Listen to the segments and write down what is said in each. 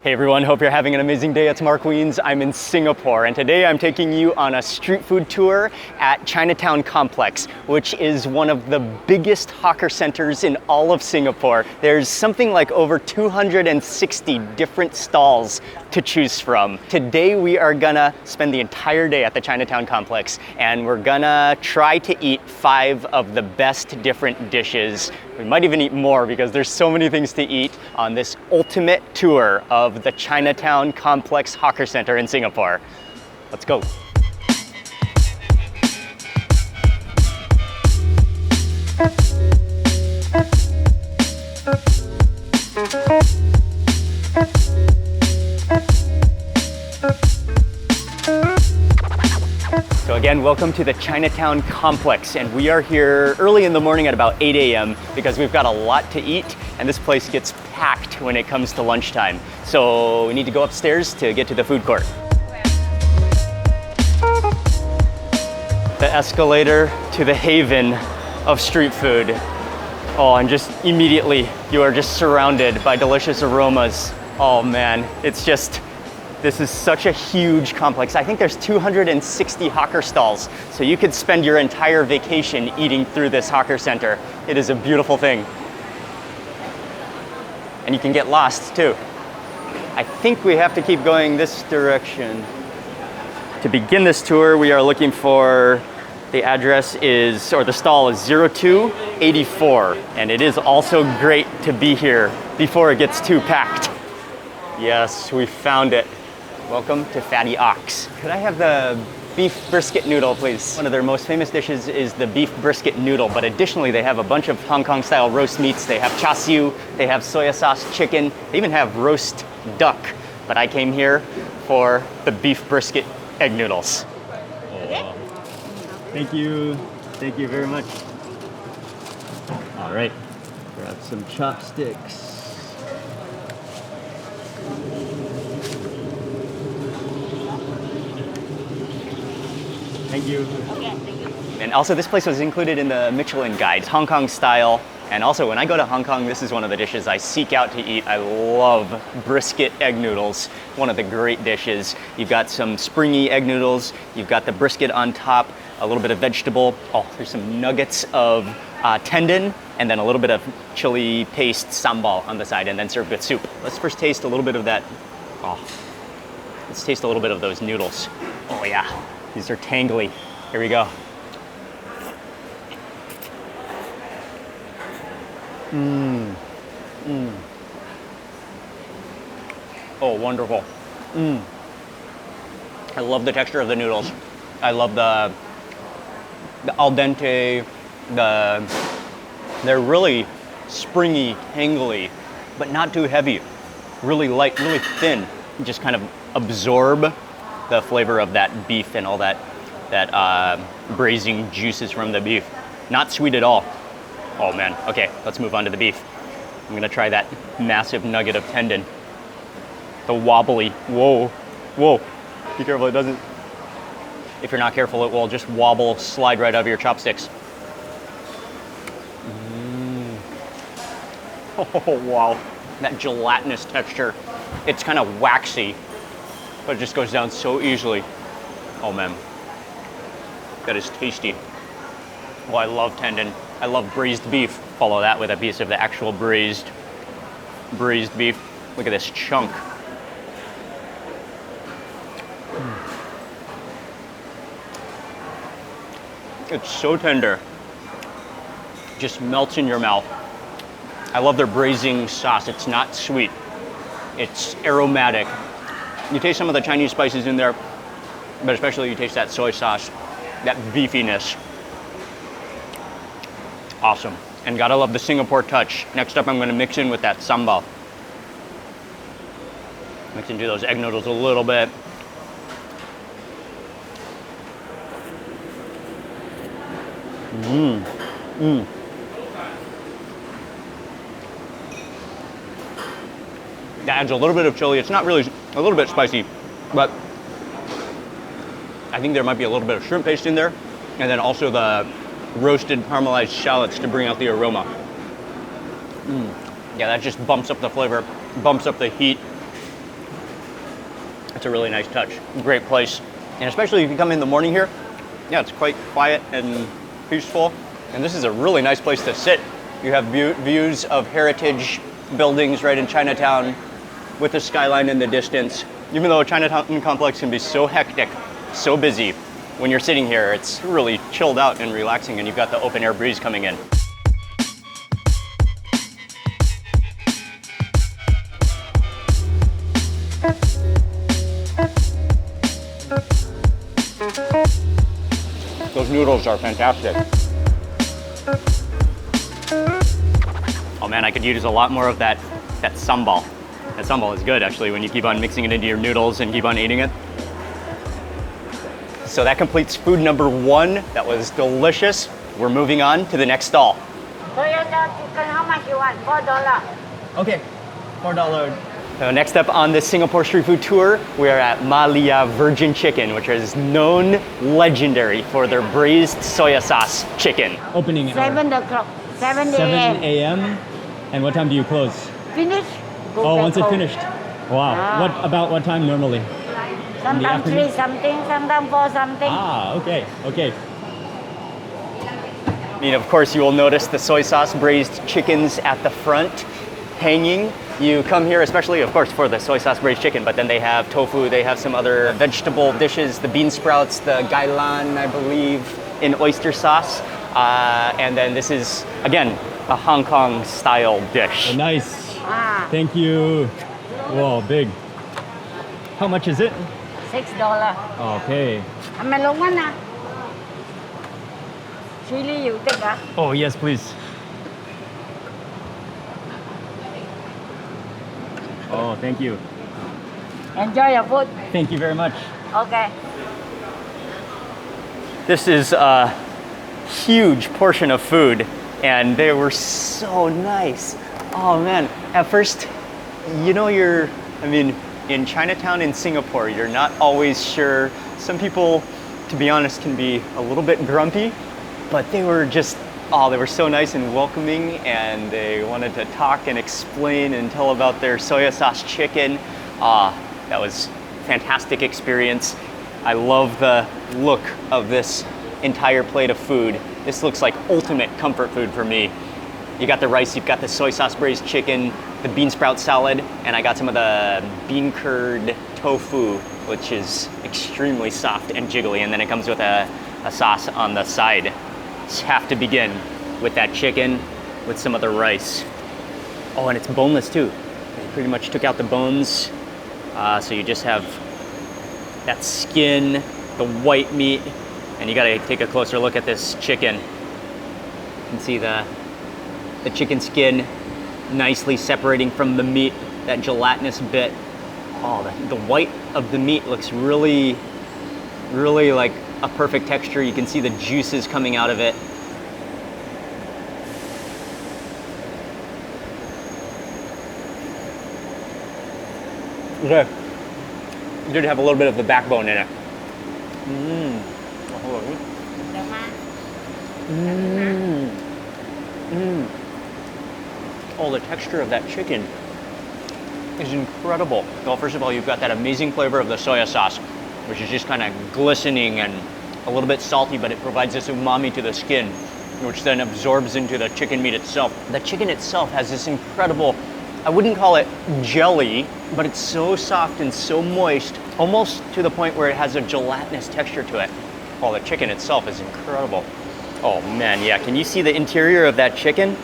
Hey everyone, hope you're having an amazing day. It's Mark Wiens. I'm in Singapore, and today I'm taking you on a street food tour at Chinatown Complex, which is one of the biggest hawker centers in all of Singapore. There's something like over 260 different stalls to choose from. Today we are gonna spend the entire day at the Chinatown Complex, and we're gonna try to eat 5 of the best different dishes. We might even eat more because there's so many things to eat on this ultimate tour of the Chinatown Complex Hawker Center in Singapore. Let's go. So again, welcome to the Chinatown Complex, and we are here early in the morning at about 8 a.m. because we've got a lot to eat, and this place gets packed when it comes to lunchtime. So we need to go upstairs to get to the food court. The escalator to the haven of street food. Oh, and just immediately you are just surrounded by delicious aromas. Oh man, this is such a huge complex. I think there's 260 hawker stalls, so you could spend your entire vacation eating through this hawker center. It is a beautiful thing. And you can get lost too. I think we have to keep going this direction. To begin this tour, we are looking for, the stall is 0284, and it is also great to be here before it gets too packed. Yes, we found it. Welcome to Fatty Ox. Could I have the beef brisket noodle, please? One of their most famous dishes is the beef brisket noodle, but additionally they have a bunch of Hong Kong style roast meats. They have char siu, they have soya sauce chicken, they even have roast duck. But I came here for the beef brisket egg noodles. Oh, thank you very much. All right, grab some chopsticks. Thank you. Okay, thank you. And also this place was included in the Michelin Guide, Hong Kong style. And also when I go to Hong Kong, this is one of the dishes I seek out to eat. I love brisket egg noodles, one of the great dishes. You've got some springy egg noodles, you've got the brisket on top, a little bit of vegetable. Oh, there's some nuggets of tendon, and then a little bit of chili paste sambal on the side, and then served with soup. Let's first taste a little bit of that. Oh, let's taste a little bit of those noodles. Oh yeah. These are tangly. Here we go. Oh, wonderful. I love the texture of the noodles. I love the al dente. They're really springy, tangly, but not too heavy. Really light, really thin. Just kind of absorb the flavor of that beef and all that braising juices from the beef. Not sweet at all. Oh man, okay, let's move on to the beef. I'm gonna try that massive nugget of tendon. The wobbly, whoa, be careful, it doesn't, if you're not careful, it will just wobble, slide right out of your chopsticks. Oh wow, that gelatinous texture. It's kind of waxy, but it just goes down so easily. Oh man, that is tasty. Oh, I love tendon. I love braised beef. Follow that with a piece of the actual braised beef. Look at this chunk. It's so tender. Just melts in your mouth. I love their braising sauce. It's not sweet. It's aromatic. You taste some of the Chinese spices in there, but especially you taste that soy sauce, that beefiness. Awesome. And gotta love the Singapore touch. Next up, I'm gonna mix in with that sambal. Mix into those egg noodles a little bit. That adds a little bit of chili. It's not really, a little bit spicy, but I think there might be a little bit of shrimp paste in there, and then also the roasted caramelized shallots to bring out the aroma. Yeah, that just bumps up the flavor, bumps up the heat. It's a really nice touch. Great place. And especially if you come in the morning here, yeah, it's quite quiet and peaceful. And this is a really nice place to sit. You have views of heritage buildings right in Chinatown with the skyline in the distance. Even though Chinatown Complex can be so hectic, so busy, when you're sitting here, it's really chilled out and relaxing, and you've got the open air breeze coming in. Those noodles are fantastic. Oh man, I could use a lot more of that sambal. That sambal is good actually when you keep on mixing it into your noodles and keep on eating it. So that completes food number 1. That was delicious. We're moving on to the next stall. Soya chicken, how much you want? $4. Okay, $4. So next up on this Singapore street food tour, we are at Malia Virgin Chicken, which is known legendary for their braised soya sauce chicken. Opening at 7 o'clock. 7 7 a.m. a.m. And what time do you close? Finish? Go Oh, back once it's home. finished. Wow. Ah. About what time normally? Sometimes 3 something, sometimes 4 something. Ah, okay, okay. I mean, of course, you will notice the soy sauce braised chickens at the front hanging. You come here, especially, of course, for the soy sauce braised chicken, but then they have tofu, they have some other vegetable dishes, the bean sprouts, the gailan, I believe, in oyster sauce. And then this is, again, a Hong Kong style dish. Oh, nice. Ah, Thank you. Whoa, big. How much is it? $6. Okay. May long one ah. Chili you take ah. Oh, yes, please. Oh, thank you. Enjoy your food. Thank you very much. Okay. This is a huge portion of food, and they were so nice. Oh man, at first, you know, in Chinatown in Singapore, you're not always sure. Some people, to be honest, can be a little bit grumpy, but they were just, they were so nice and welcoming, and they wanted to talk and explain and tell about their soya sauce chicken. That was fantastic experience. I love the look of this entire plate of food. This looks like ultimate comfort food for me. You got the rice, you've got the soy sauce braised chicken, the bean sprout salad, and I got some of the bean curd tofu, which is extremely soft and jiggly, and then it comes with a sauce on the side. Just have to begin with that chicken with some of the rice. Oh, and it's boneless too. They pretty much took out the bones, so you just have that skin, the white meat, and you gotta take a closer look at this chicken. You can see the chicken skin nicely separating from the meat, that gelatinous bit. Oh, the white of the meat looks really, really like a perfect texture. You can see the juices coming out of it. Okay. It did have a little bit of the backbone in it. Oh, the texture of that chicken is incredible. Well, first of all, you've got that amazing flavor of the soya sauce, which is just kind of glistening and a little bit salty, but it provides this umami to the skin, which then absorbs into the chicken meat itself. The chicken itself has this incredible, I wouldn't call it jelly, but it's so soft and so moist, almost to the point where it has a gelatinous texture to it. Oh, the chicken itself is incredible. Oh man, yeah, can you see the interior of that chicken?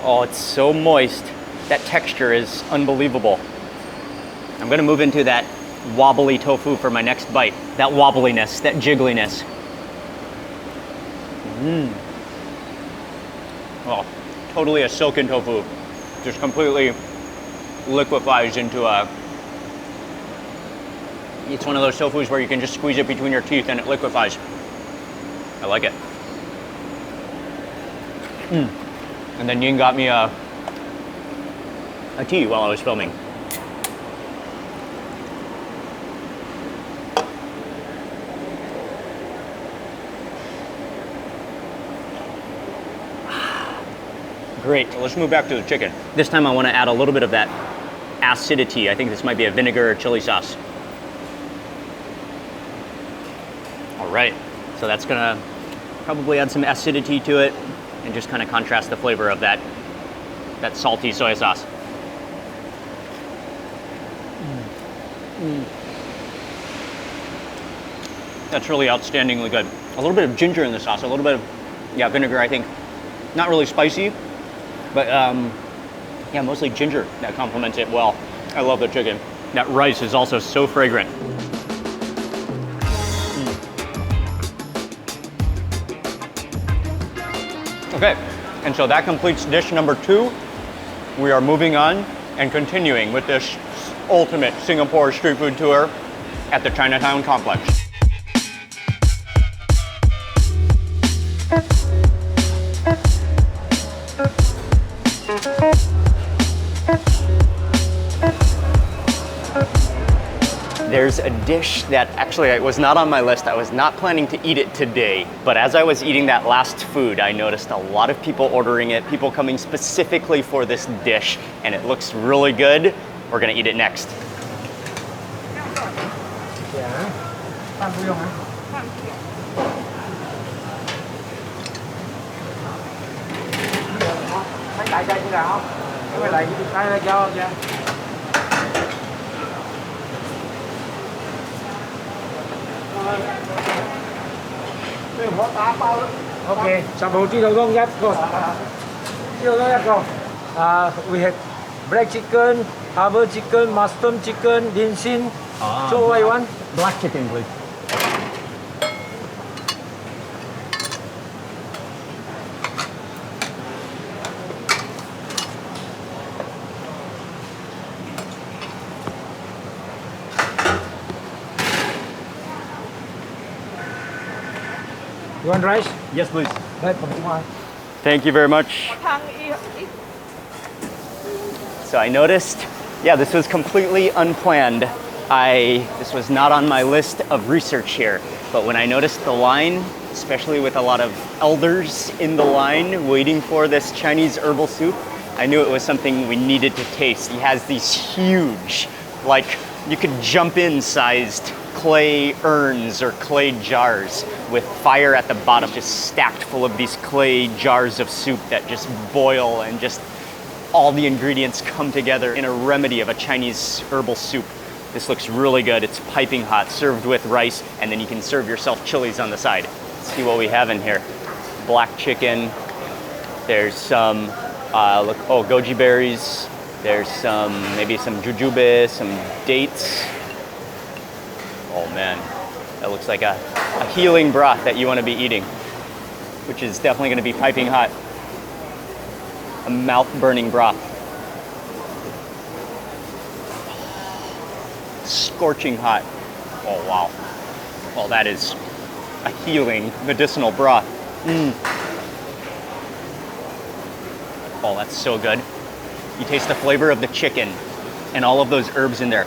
Oh, it's so moist. That texture is unbelievable. I'm gonna move into that wobbly tofu for my next bite. That wobbliness, that jiggliness. Oh, totally a silken tofu. Just completely liquefies into it's one of those tofus where you can just squeeze it between your teeth and it liquefies. I like it. And then Ying got me a tea while I was filming. Great. Let's move back to the chicken. This time I want to add a little bit of that acidity. I think this might be a vinegar or chili sauce. All right, so that's gonna probably add some acidity to it and just kind of contrast the flavor of that salty soy sauce. That's really outstandingly good. A little bit of ginger in the sauce, a little bit of, yeah, vinegar, I think. Not really spicy, but yeah, mostly ginger that complements it well. I love the chicken. That rice is also so fragrant. Okay, and so that completes dish number 2. We are moving on and continuing with this ultimate Singapore street food tour at the Chinatown Complex. There's a dish that actually was not on my list. I was not planning to eat it today, but as I was eating that last food, I noticed a lot of people ordering it, people coming specifically for this dish, and it looks really good. We're gonna eat it next. Okay, we have black chicken, herbal chicken, mushroom chicken, ginseng. So what you want? Black chicken, please. You want rice? Yes, please. Thank you very much. So I noticed, yeah, this was completely unplanned. This was not on my list of research here, but when I noticed the line, especially with a lot of elders in the line waiting for this Chinese herbal soup, I knew it was something we needed to taste. He has these huge, like you could jump in sized clay urns or clay jars with fire at the bottom, just stacked full of these clay jars of soup that just boil and just all the ingredients come together in a remedy of a Chinese herbal soup. This looks really good. It's piping hot, served with rice, and then you can serve yourself chilies on the side. Let's see what we have in here. Black chicken. There's some, goji berries. There's maybe some jujube, some dates. Oh man, that looks like a healing broth that you want to be eating, which is definitely going to be piping hot. A mouth-burning broth. Scorching hot. Oh wow. Well, that is a healing medicinal broth. Oh, that's so good. You taste the flavor of the chicken and all of those herbs in there,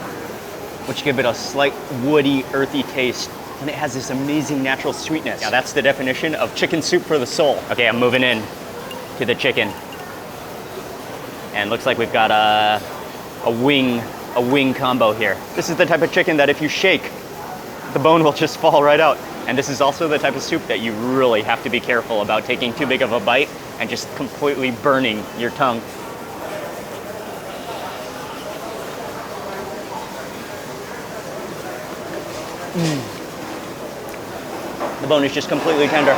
which give it a slight woody, earthy taste. And it has this amazing natural sweetness. Now that's the definition of chicken soup for the soul. Okay, I'm moving in to the chicken. And looks like we've got a wing combo here. This is the type of chicken that if you shake, the bone will just fall right out. And this is also the type of soup that you really have to be careful about taking too big of a bite and just completely burning your tongue. The bone is just completely tender.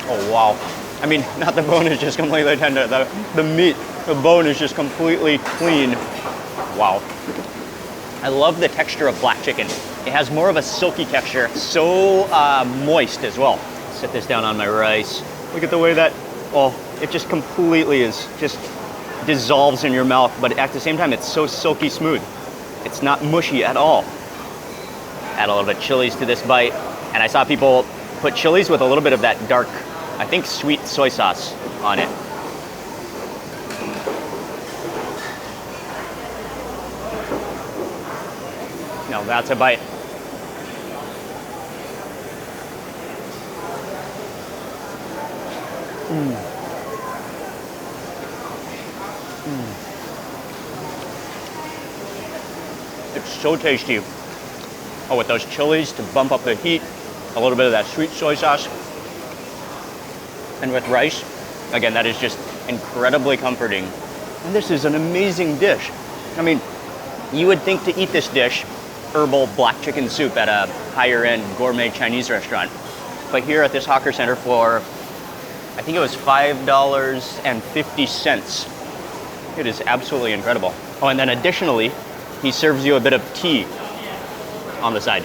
Oh wow. I mean, not the bone is just completely tender, the meat, the bone is just completely clean. Wow. I love the texture of black chicken. It has more of a silky texture, so moist as well. Set this down on my rice. Look at the way that, it just completely just dissolves in your mouth, but at the same time, it's so silky smooth. It's not mushy at all. Add a little bit of chilies to this bite. And I saw people put chilies with a little bit of that dark, I think, sweet soy sauce on it. Now that's a bite. It's so tasty. Oh, with those chilies to bump up the heat, a little bit of that sweet soy sauce. And with rice, again, that is just incredibly comforting. And this is an amazing dish. I mean, you would think to eat this dish, herbal black chicken soup at a higher end gourmet Chinese restaurant. But here at this hawker center for, I think it was $5.50. It is absolutely incredible. Oh, and then additionally, he serves you a bit of tea on the side.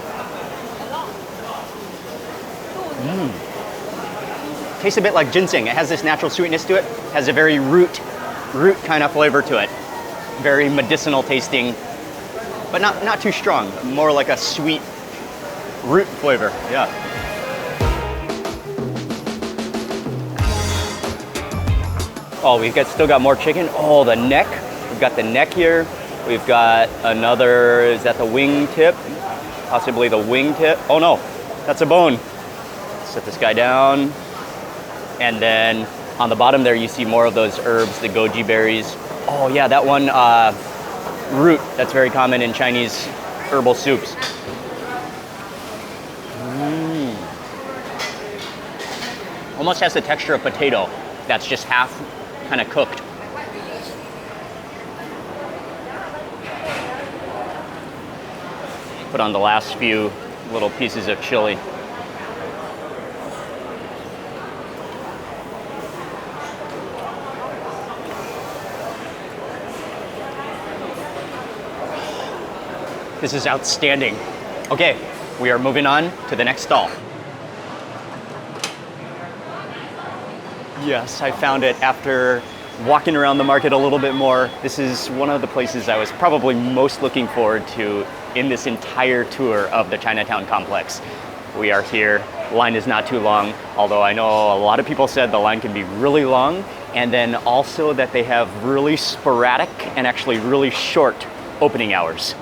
Tastes a bit like ginseng. It has this natural sweetness to it. Has a very root kind of flavor to it. Very medicinal tasting, but not too strong. More like a sweet root flavor. Yeah. Oh, still got more chicken. Oh, the neck. We've got the neck here. We've got another, is that the wing tip? Possibly the wing tip. Oh no, that's a bone. Set this guy down. And then on the bottom there, you see more of those herbs, the goji berries. Oh yeah, that one, root. That's very common in Chinese herbal soups. Almost has the texture of potato that's just half kind of cooked. Put on the last few little pieces of chili. This is outstanding. Okay, we are moving on to the next stall. Yes, I found it after walking around the market a little bit more. This is one of the places I was probably most looking forward to in this entire tour of the Chinatown Complex. We are here. Line is not too long, although I know a lot of people said the line can be really long, and then also that they have really sporadic and actually really short opening hours.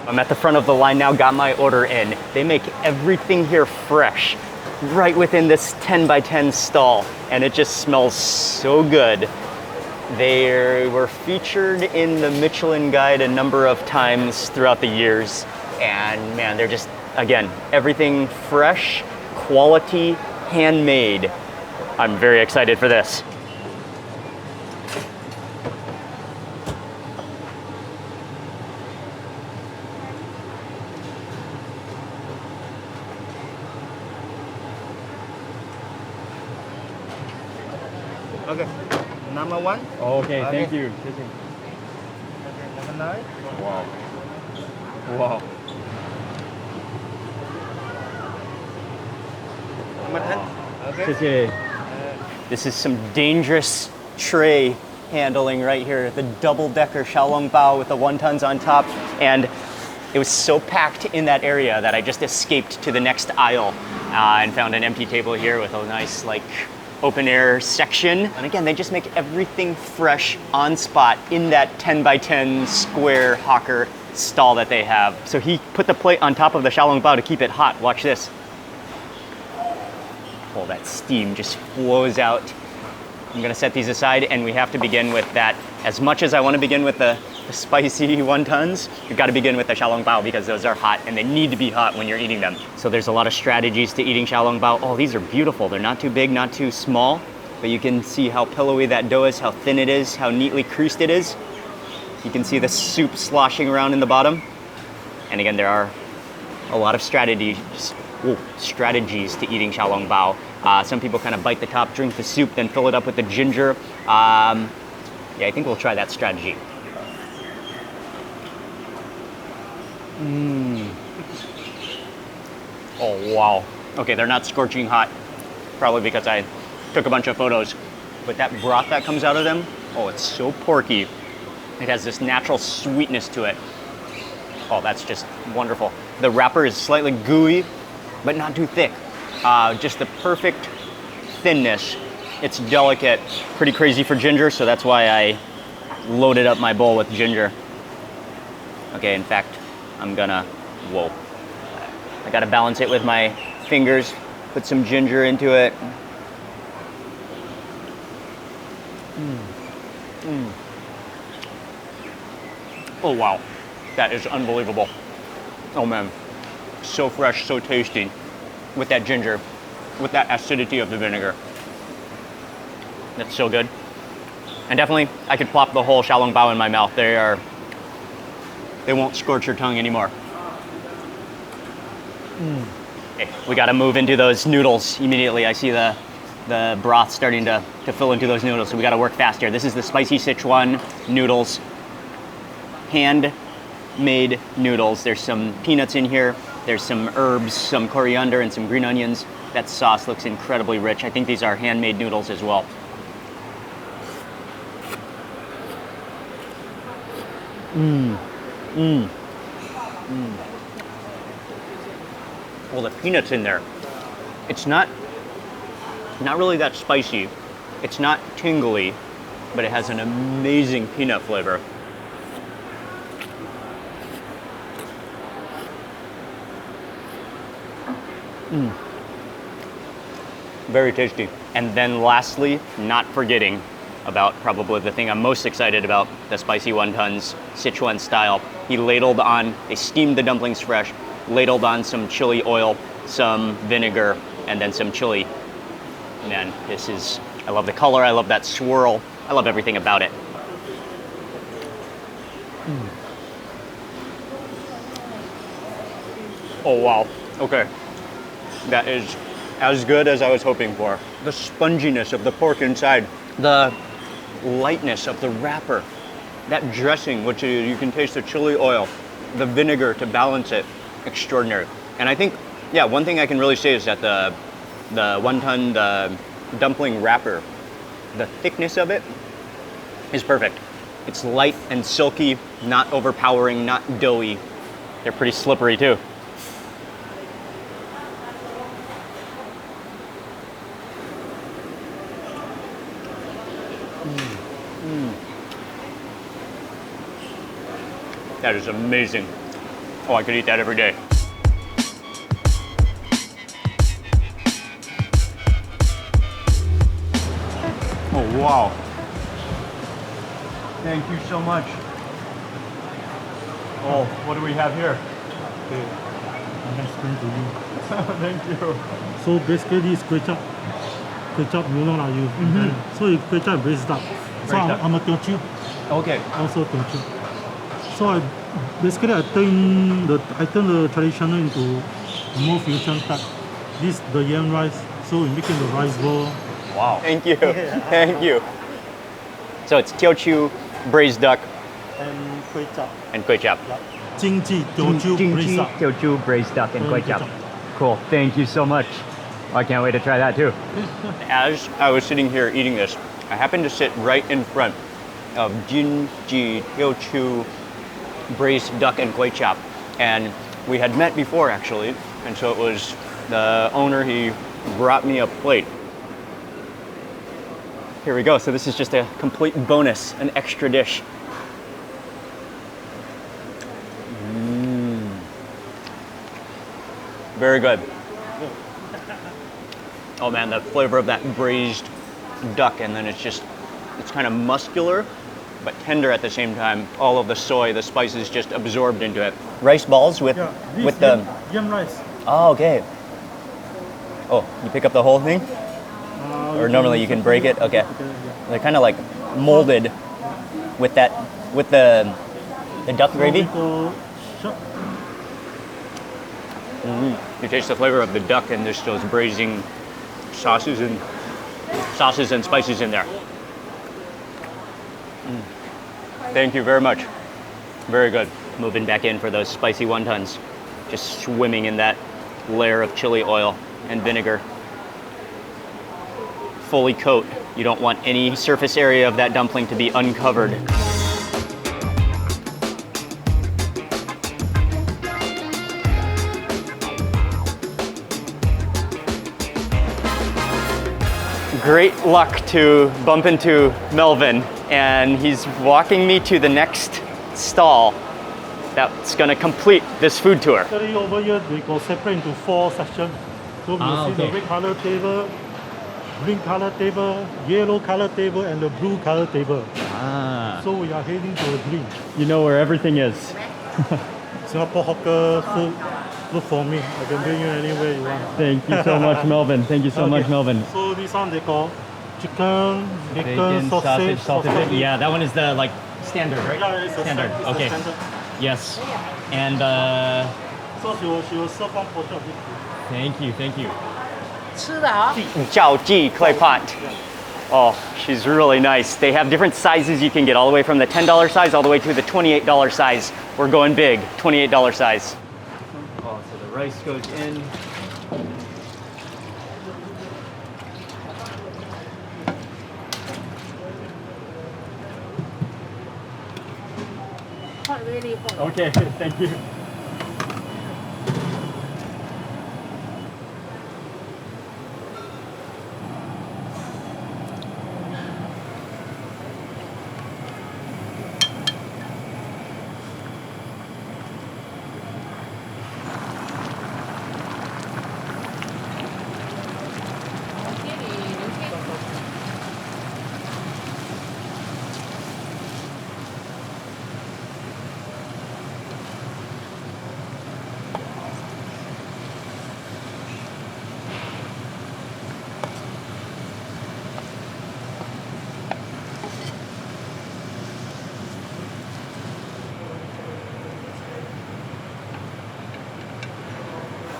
I'm at the front of the line now, got my order in. They make everything here fresh, right within this 10 by 10 stall, and it just smells so good. They were featured in the Michelin Guide a number of times throughout the years, and man, they're just, again, everything fresh, quality, handmade. I'm very excited for this. Okay, number one. Okay, thank you. Number 9. Wow. Wow. Number 10. Okay. 谢谢. This is some dangerous tray handling right here. The double-decker Xiaolongbao with the wontons on top. And it was so packed in that area that I just escaped to the next aisle and found an empty table here with a nice, like, open air section. And again, they just make everything fresh on spot in that 10 by 10 square hawker stall that they have. So he put the plate on top of the Xiaolongbao to keep it hot. Watch this. Oh, that steam just flows out. I'm gonna set these aside, and we have to begin with that. As much as I wanna begin with the spicy wontons, you've gotta begin with the Xiaolongbao because those are hot and they need to be hot when you're eating them. So there's a lot of strategies to eating Xiaolongbao. Oh, these are beautiful. They're not too big, not too small, but you can see how pillowy that dough is, how thin it is, how neatly creased it is. You can see the soup sloshing around in the bottom. And again, there are a lot of strategies to eating Xiaolongbao. Some people kind of bite the top, drink the soup, then fill it up with the ginger. Yeah, I think we'll try that strategy. Oh, wow. Okay, they're not scorching hot, probably because I took a bunch of photos. But that broth that comes out of them, oh, it's so porky. It has this natural sweetness to it. Oh, that's just wonderful. The wrapper is slightly gooey, but not too thick. Just the perfect thinness. It's delicate, pretty crazy for ginger, so that's why I loaded up my bowl with ginger. Okay, in fact, I gotta balance it with my fingers, put some ginger into it. Oh wow, that is unbelievable. Oh man, so fresh, so tasty. With that ginger, with that acidity of the vinegar. That's so good. And definitely, I could plop the whole Xiaolongbao in my mouth. They won't scorch your tongue anymore. Okay, we gotta move into those noodles immediately. I see the broth starting to fill into those noodles, so we gotta work fast here. This is the spicy Sichuan noodles. Hand-made noodles. There's some peanuts in here. There's some herbs, some coriander, and some green onions. That sauce looks incredibly rich. I think these are handmade noodles as well. Well, the peanuts in there. It's not really that spicy. It's not tingly, but it has an amazing peanut flavor. Very tasty. And then lastly, not forgetting about probably the thing I'm most excited about, the spicy wontons, Sichuan style. He ladled on, they steamed the dumplings fresh, ladled on some chili oil, some vinegar, and then some chili. Man, I love the color, I love that swirl, I love everything about it. Oh wow, okay. That is as good as I was hoping for. The sponginess of the pork inside, the lightness of the wrapper, that dressing, which you can taste the chili oil, the vinegar to balance it, extraordinary. And I think, yeah, one thing I can really say is that the wonton, the dumpling wrapper, the thickness of it is perfect. It's light and silky, not overpowering, not doughy. They're pretty slippery too. That is amazing. Oh, I could eat that every day. Oh, wow. Thank you so much. Oh, what do we have here? Okay, I'll explain to you. Thank you. So basically this is kway chap. Kway chap, you know lah, you. So it's kway chap braised duck. So Braised duck. I'm a Teochew, Okay. also Teochew. So I turn the traditional into more fusion type. This the yam rice, so we make it the rice bowl. Wow. Thank you. Thank you. So it's Teochew braised duck And kway chap. and kway chap. Jingji Teochew braised duck. Teochew braised duck and And kway chap. kway chap. Cool. Thank you so much. I can't wait to try that too. As I was sitting here eating this, I happened to sit right in front of Jingji Teochew braised duck and kway chap, and we had met before actually, and so it was the owner. He brought me a plate. Here we go. So this is just a complete bonus, an extra dish. Very good. Oh man, the flavor of that braised duck, and then it's kind of muscular, but tender at the same time. All of the soy, the spices just absorbed into it. Rice balls with This the. yam rice. Oh, okay. Oh, you pick up the whole thing, or normally you can break it. Okay. They're kind of like molded with the duck gravy. You taste the flavor of the duck and there's those braising sauces and spices in there. Thank you very much. Very good. Moving back in for those spicy wontons. Just swimming in that layer of chili oil and vinegar. Fully coat. You don't want any surface area of that dumpling to be uncovered. Great luck to bump into Melvin, and he's walking me to the next stall that's gonna complete this food tour. Actually over here they go separate into 4 sections. So you see the red color table, green color table, yellow color table, and the blue color table. Ah. So we are heading to the green. You know where everything is. Singapore hawker food. Look for me. I can bring you anywhere you want. Thank you so much, Melvin. Thank you so much, Melvin. So this one they call chicken, bacon, sausage. Yeah, that one is the like standard, right? Yeah, it's a standard. it's a Okay. standard. Yes. And So she will serve one portion of it. thank you, thank you. 吃的啊。 Jiaoji clay pot. Oh, she's really nice. They have different sizes you can get, all the way from the $10 size all the way to the $28 size. We're going big, $28 size. Oh, so the rice goes in. Hot really hot. Okay, thank you.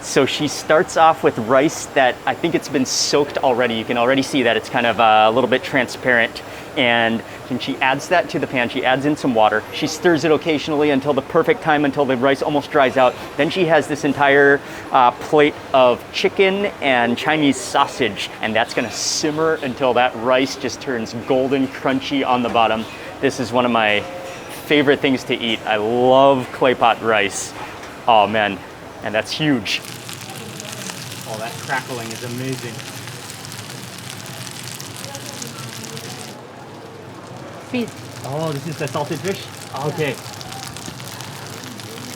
So she starts off with rice that I think it's been soaked already. You can already see that it's kind of a little bit transparent. And when she adds that to the pan, she adds in some water. She stirs it occasionally until the perfect time, until the rice almost dries out. Then she has this entire plate of chicken and Chinese sausage, and that's gonna simmer until that rice just turns golden crunchy on the bottom. This is one of my favorite things to eat. I love clay pot rice. Oh man, and that's huge. Oh, that crackling is amazing. Fish. Oh, this is the salted fish? Okay.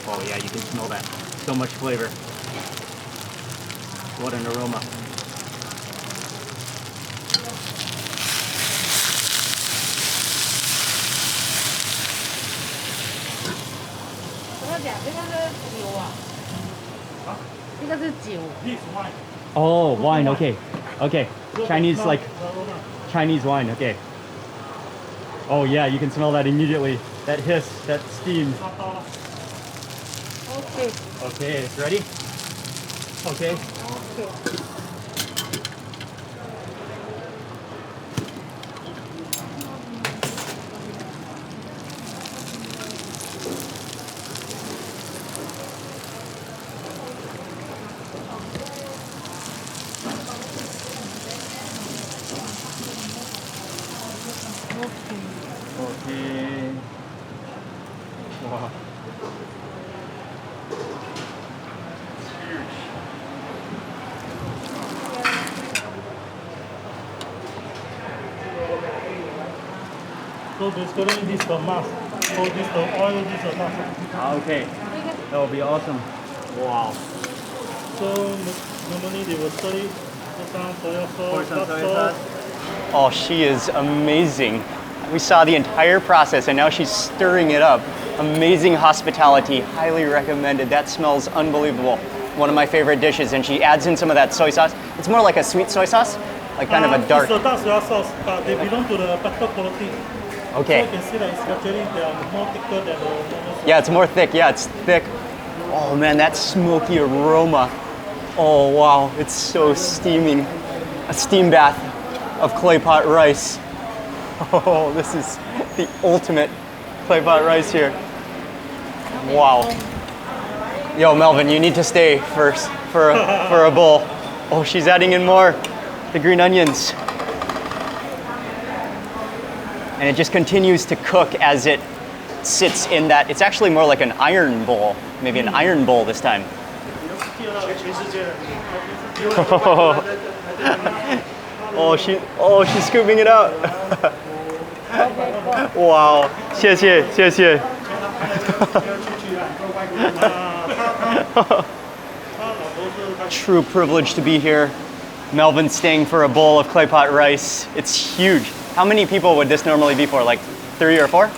Oh yeah, you can smell that. So much flavor. What an aroma. This wine. Oh, wine, okay. Okay. Chinese, like Chinese wine, okay. Oh yeah, you can smell that immediately. That hiss, that steam. Okay. Okay, it's ready? Okay. Okay. Wow. So basically this is the mask. So this is the oil, this is the mask. Okay. That would be awesome. Wow. So normally they will stir it. Put some soya sauce, Pour some hot soy sauce. sauce. Oh, she is amazing. We saw the entire process and now she's stirring it up. Amazing hospitality, highly recommended. That smells unbelievable. One of my favorite dishes, and she adds in some of that soy sauce. It's more like a sweet soy sauce, like kind of a dark. It's a dark soya sauce, but they belong to the better quality. So Okay. you can see that it's actually they are more thicker than the normal soy. Yeah, it's more thick. Yeah, it's thick. Oh man, that smoky aroma. Oh wow, it's so steaming. A steam bath of clay pot rice. Oh, this is the ultimate clay pot rice here. Wow. Yo, Melvin, you need to stay first for a bowl. Oh, she's adding in more. The green onions. And it just continues to cook as it sits in that. It's actually more like an iron bowl, maybe an iron bowl this time. Oh, she's scooping it out. Wow, 谢谢, 谢谢. True privilege to be here. Melvin's staying for a bowl of clay pot rice. It's huge. How many people would this normally be for? Like 3 or 4?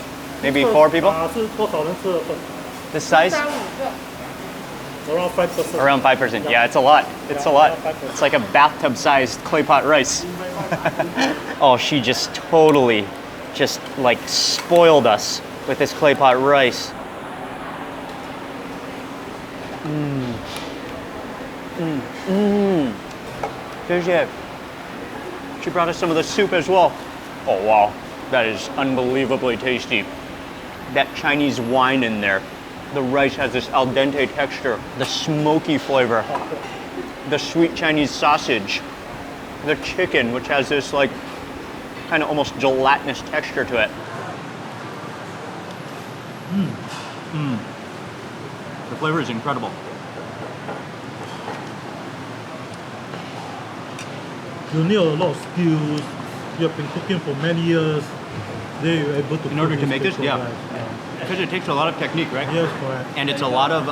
Maybe 4 people? 是多少人吃的份？ This size? Around 5%. Around 5%. Yeah, it's a lot. It's a lot. It's like a bathtub-sized clay pot rice. Oh, she just totally just like spoiled us with this clay pot rice. She brought us some of the soup as well. Oh wow, that is unbelievably tasty. That Chinese wine in there. The rice has this al dente texture, the smoky flavor, the sweet Chinese sausage, the chicken, which has this like kind of almost gelatinous texture to it. The flavor is incredible. You need a lot of skills. You have been cooking for many years. Then you're able to. In order cook to make this, special yeah. rice. Because it takes a lot of technique, right? Yes, correct. And it's a lot of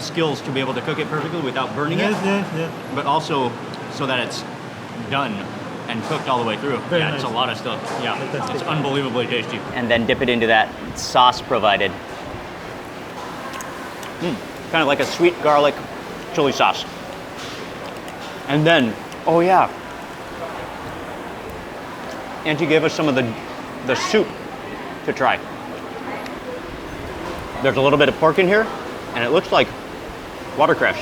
skills to be able to cook it perfectly without burning Yes, it, yes. but also so that it's done and cooked all the way through. Very Yeah, it's a nice. lot of stuff. Yeah, Fantastic. it's unbelievably tasty. And then dip it into that sauce provided. Kind of like a sweet garlic chili sauce. And then, oh yeah, Auntie gave us some of the soup to try. There's a little bit of pork in here, and it looks like watercress.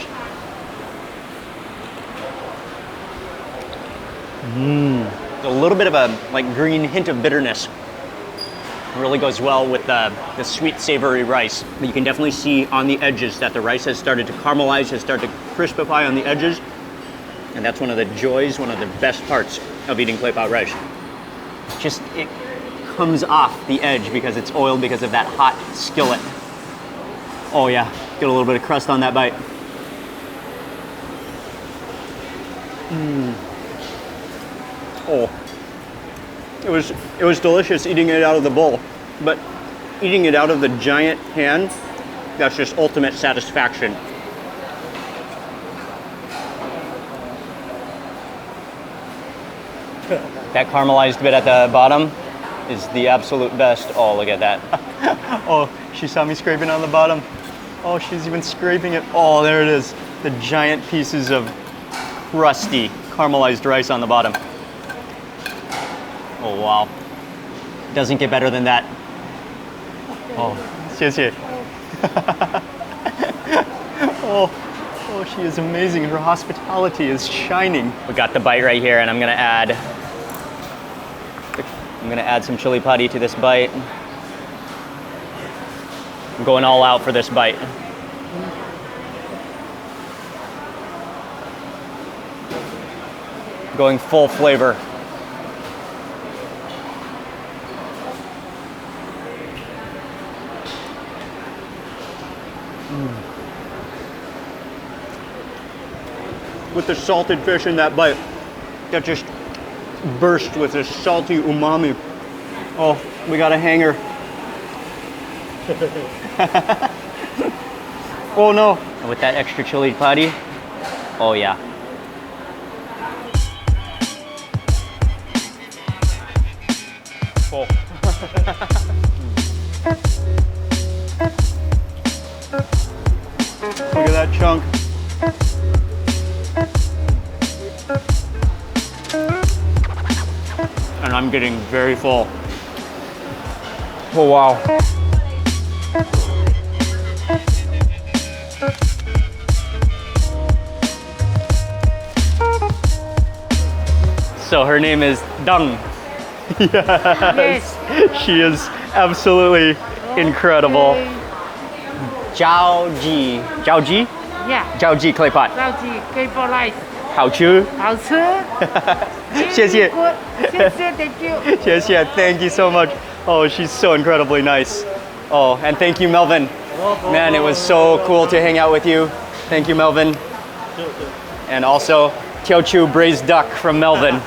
A little bit of a like green hint of bitterness. Really goes well with the sweet savory rice. But you can definitely see on the edges that the rice has started to caramelize, has started to crispify on the edges. And that's one of the joys, one of the best parts of eating clay pot rice. Just, it comes off the edge because it's oiled because of that hot skillet. Oh yeah, get a little bit of crust on that bite. Oh, it was delicious eating it out of the bowl, but eating it out of the giant pan, that's just ultimate satisfaction. That caramelized bit at the bottom is the absolute best. Oh, look at that. Oh, she saw me scraping on the bottom. Oh, she's even scraping it. Oh, there it is. The giant pieces of crusty caramelized rice on the bottom. Oh, wow. Doesn't get better than that. Oh, 谢谢. Oh, she is amazing. Her hospitality is shining. We got the bite right here, and I'm gonna add some chili padi to this bite. I'm going all out for this bite. Going full flavor. With the salted fish in that bite, that just burst with this salty umami. Oh, we got a hanger. Oh no. And with that extra chili padi, oh yeah. Oh. Look at that chunk. And I'm getting very full. Oh wow. So her name is Dang. Yes. She is absolutely incredible. Zhaoji. Zhaoji? Yeah. Zhaoji clay pot. 高级 clay pot rice，好吃。好吃。谢谢。 谢谢 ，Thank you。 Yes, yeah, thank you so much. Oh, she's so incredibly nice. Oh, and thank you, Melvin. Man, it was so cool to hang out with you. Thank you, Melvin. And also, Teochew braised duck from Melvin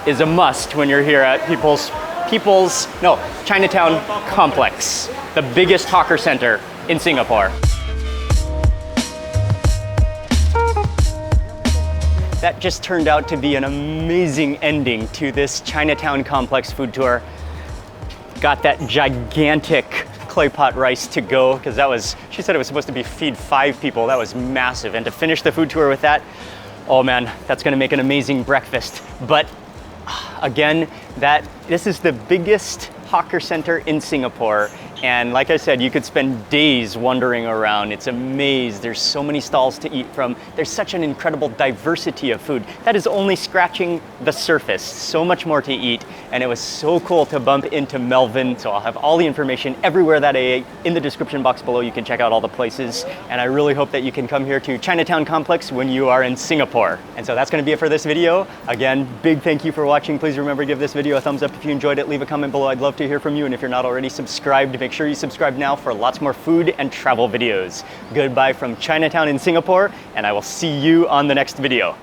is a must when you're here at Chinatown Complex, the biggest hawker center in Singapore. that just turned out to be an amazing ending to this Chinatown Complex food tour. Got that gigantic clay pot rice to go, because that was, she said it was supposed to be feed 5 people. That was massive. And to finish the food tour with that, oh man, that's gonna make an amazing breakfast. But again, this is the biggest hawker center in Singapore. And like I said, you could spend days wandering around. It's a maze. There's so many stalls to eat from. There's such an incredible diversity of food. That is only scratching the surface. So much more to eat. And it was so cool to bump into Melvin. So I'll have all the information everywhere that I ate in the description box below. You can check out all the places. And I really hope that you can come here to Chinatown Complex when you are in Singapore. And so that's gonna be it for this video. Again, big thank you for watching. Please remember to give this video a thumbs up if you enjoyed it. Leave a comment below. I'd love to hear from you. And if you're not already subscribed, make sure you subscribe now for lots more food and travel videos. Goodbye from Chinatown in Singapore, and I will see you on the next video.